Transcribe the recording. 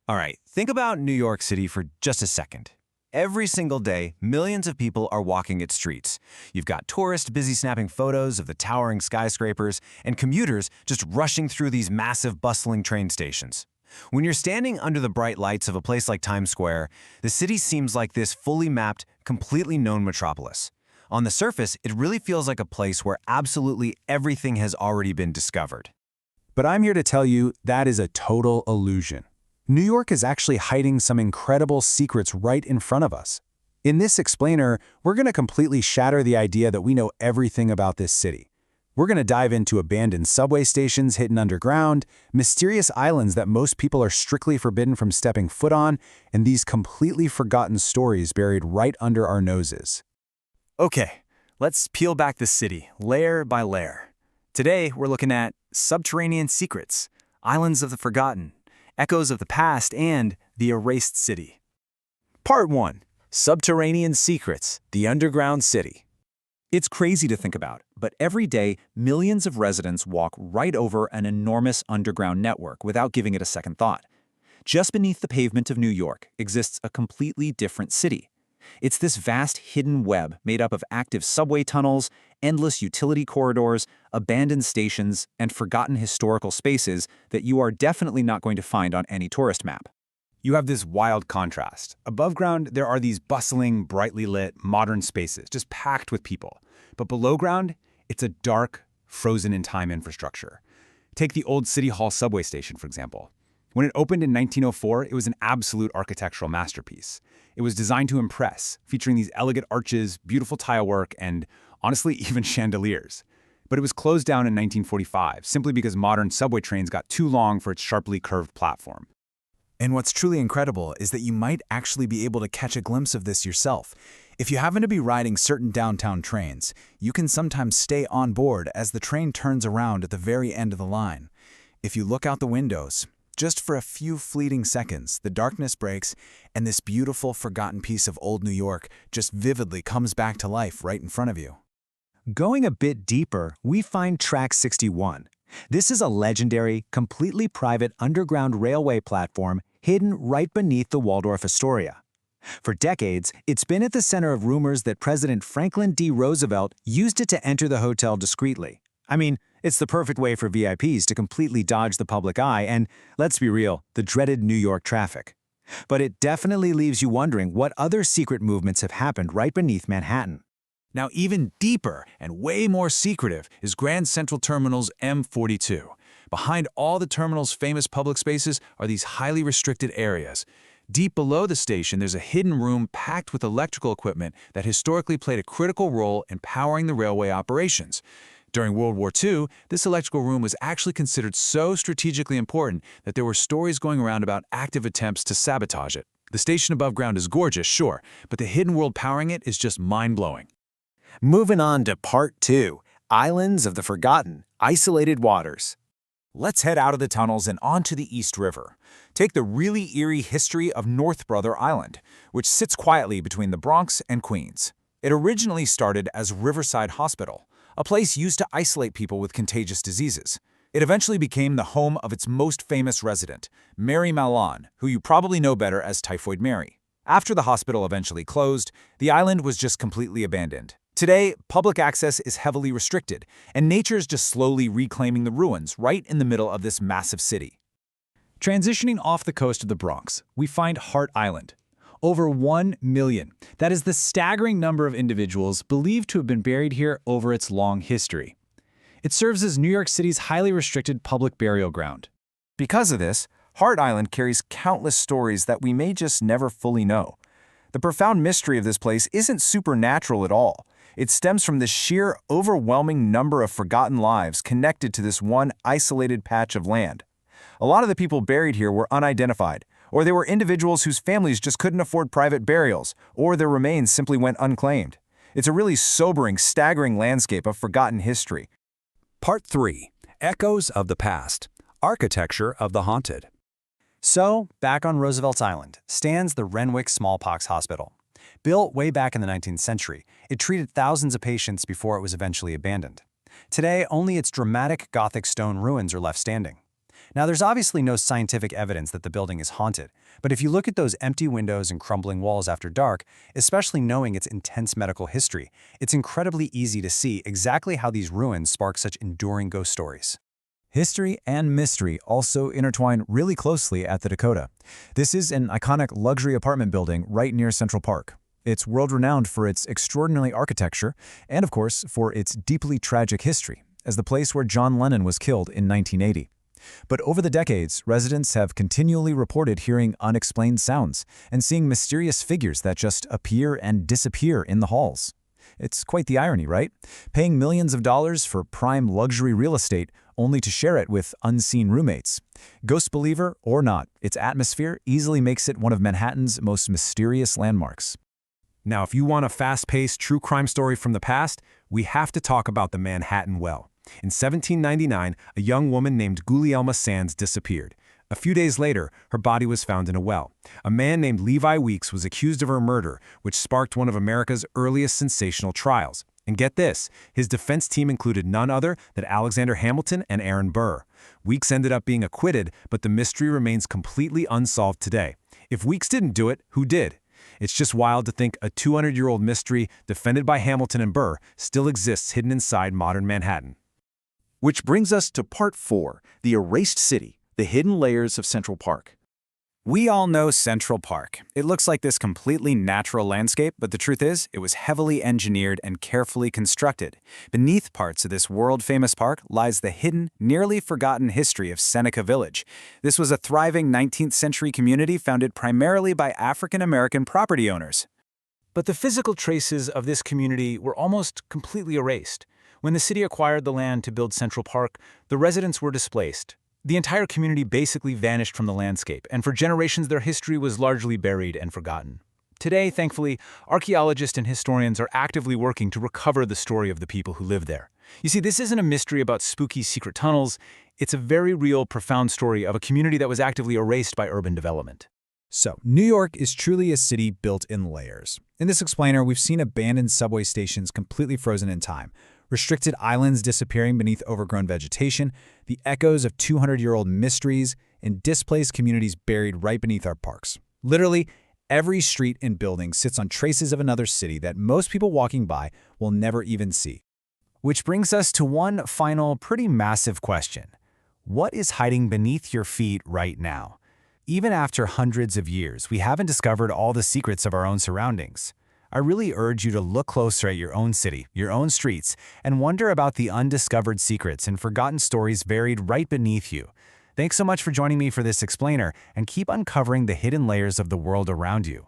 All right, think about New York City for just a second. Every single day, millions of people are walking its streets. You've got tourists busy snapping photos of the towering skyscrapers and commuters just rushing through these massive, bustling train stations. When you're standing under the bright lights of a place like Times Square, the city seems like this fully mapped, completely known metropolis. On the surface, it really feels like a place where absolutely everything has already been discovered. But I'm here to tell you that is a total illusion. New York is actually hiding some incredible secrets right in front of us. In this explainer, we're going to completely shatter the idea that we know everything about this city. We're going to dive into abandoned subway stations hidden underground, mysterious islands that most people are strictly forbidden from stepping foot on, and these completely forgotten stories buried right under our noses. Okay, let's peel back the city, layer by layer. Today, we're looking at subterranean secrets, islands of the forgotten, echoes of the past, and the erased city. Part 1. Subterranean Secrets, the Underground City. It's crazy to think about, but every day, millions of residents walk right over an enormous underground network without giving it a second thought. Just beneath the pavement of New York exists a completely different city. It's this vast hidden web made up of active subway tunnels, endless utility corridors, abandoned stations, and forgotten historical spaces that you are definitely not going to find on any tourist map. You have this wild contrast. Above ground, there are these bustling, brightly lit, modern spaces, just packed with people. But below ground, it's a dark, frozen-in-time infrastructure. Take the old City Hall subway station, for example. When it opened in 1904, it was an absolute architectural masterpiece. It was designed to impress, featuring these elegant arches, beautiful tile work, and, honestly, even chandeliers. But it was closed down in 1945, simply because modern subway trains got too long for its sharply curved platform. And what's truly incredible is that you might actually be able to catch a glimpse of this yourself. If you happen to be riding certain downtown trains, you can sometimes stay on board as the train turns around at the very end of the line. If you look out the windows, just for a few fleeting seconds, the darkness breaks, and this beautiful, forgotten piece of old New York just vividly comes back to life right in front of you. Going a bit deeper, we find Track 61. This is a legendary, completely private underground railway platform hidden right beneath the Waldorf Astoria. For decades, it's been at the center of rumors that President Franklin D. Roosevelt used it to enter the hotel discreetly. I mean, it's the perfect way for VIPs to completely dodge the public eye and, let's be real, the dreaded New York traffic. But it definitely leaves you wondering what other secret movements have happened right beneath Manhattan. Now, even deeper and way more secretive is Grand Central Terminal's M42. Behind all the terminal's famous public spaces are these highly restricted areas. Deep below the station, there's a hidden room packed with electrical equipment that historically played a critical role in powering the railway operations. During World War II, this electrical room was actually considered so strategically important that there were stories going around about active attempts to sabotage it. The station above ground is gorgeous, sure, but the hidden world powering it is just mind-blowing. Moving on to Part 2, Islands of the Forgotten, Isolated Waters. Let's head out of the tunnels and onto the East River. Take the really eerie history of North Brother Island, which sits quietly between the Bronx and Queens. It originally started as Riverside Hospital, a place used to isolate people with contagious diseases. It eventually became the home of its most famous resident, Mary Mallon, who you probably know better as Typhoid Mary. After the hospital eventually closed, the island was just completely abandoned. Today, public access is heavily restricted, and nature is just slowly reclaiming the ruins right in the middle of this massive city. Transitioning off the coast of the Bronx, we find Hart Island. Over 1 million. That is the staggering number of individuals believed to have been buried here over its long history. It serves as New York City's highly restricted public burial ground. Because of this, Hart Island carries countless stories that we may just never fully know. The profound mystery of this place isn't supernatural at all. It stems from the sheer, overwhelming number of forgotten lives connected to this one isolated patch of land. A lot of the people buried here were unidentified, or they were individuals whose families just couldn't afford private burials, or their remains simply went unclaimed. It's a really sobering, staggering landscape of forgotten history. Part 3. Echoes of the Past. Architecture of the Haunted. So, back on Roosevelt Island stands the Renwick Smallpox Hospital. Built way back in the 19th century, it treated thousands of patients before it was eventually abandoned. Today, only its dramatic Gothic stone ruins are left standing. Now, there's obviously no scientific evidence that the building is haunted, but if you look at those empty windows and crumbling walls after dark, especially knowing its intense medical history, it's incredibly easy to see exactly how these ruins spark such enduring ghost stories. History and mystery also intertwine really closely at the Dakota. This is an iconic luxury apartment building right near Central Park. It's world-renowned for its extraordinary architecture and, of course, for its deeply tragic history, as the place where John Lennon was killed in 1980. But over the decades, residents have continually reported hearing unexplained sounds and seeing mysterious figures that just appear and disappear in the halls. It's quite the irony, right? Paying millions of dollars for prime luxury real estate only to share it with unseen roommates. Ghost believer or not, its atmosphere easily makes it one of Manhattan's most mysterious landmarks. Now, if you want a fast-paced true crime story from the past, we have to talk about the Manhattan Well. In 1799, a young woman named Gulielma Sands disappeared. A few days later, her body was found in a well. A man named Levi Weeks was accused of her murder, which sparked one of America's earliest sensational trials. And get this, his defense team included none other than Alexander Hamilton and Aaron Burr. Weeks ended up being acquitted, but the mystery remains completely unsolved today. If Weeks didn't do it, who did? It's just wild to think a 200-year-old mystery defended by Hamilton and Burr still exists hidden inside modern Manhattan. Which brings us to Part 4, the Erased City, the Hidden Layers of Central Park. We all know Central Park. It looks like this completely natural landscape, but the truth is, it was heavily engineered and carefully constructed. Beneath parts of this world-famous park lies the hidden, nearly forgotten history of Seneca Village. This was a thriving 19th-century community founded primarily by African-American property owners. But the physical traces of this community were almost completely erased. When the city acquired the land to build Central Park, the residents were displaced. The entire community basically vanished from the landscape, and for generations their history was largely buried and forgotten. Today, thankfully, archaeologists and historians are actively working to recover the story of the people who lived there. You see, this isn't a mystery about spooky secret tunnels. It's a very real, profound story of a community that was actively erased by urban development. So, New York is truly a city built in layers. In this explainer, we've seen abandoned subway stations completely frozen in time, restricted islands disappearing beneath overgrown vegetation, the echoes of 200-year-old mysteries, and displaced communities buried right beneath our parks. Literally, every street and building sits on traces of another city that most people walking by will never even see. Which brings us to one final, pretty massive question. What is hiding beneath your feet right now? Even after hundreds of years, we haven't discovered all the secrets of our own surroundings. I really urge you to look closer at your own city, your own streets, and wonder about the undiscovered secrets and forgotten stories buried right beneath you. Thanks so much for joining me for this explainer, and keep uncovering the hidden layers of the world around you.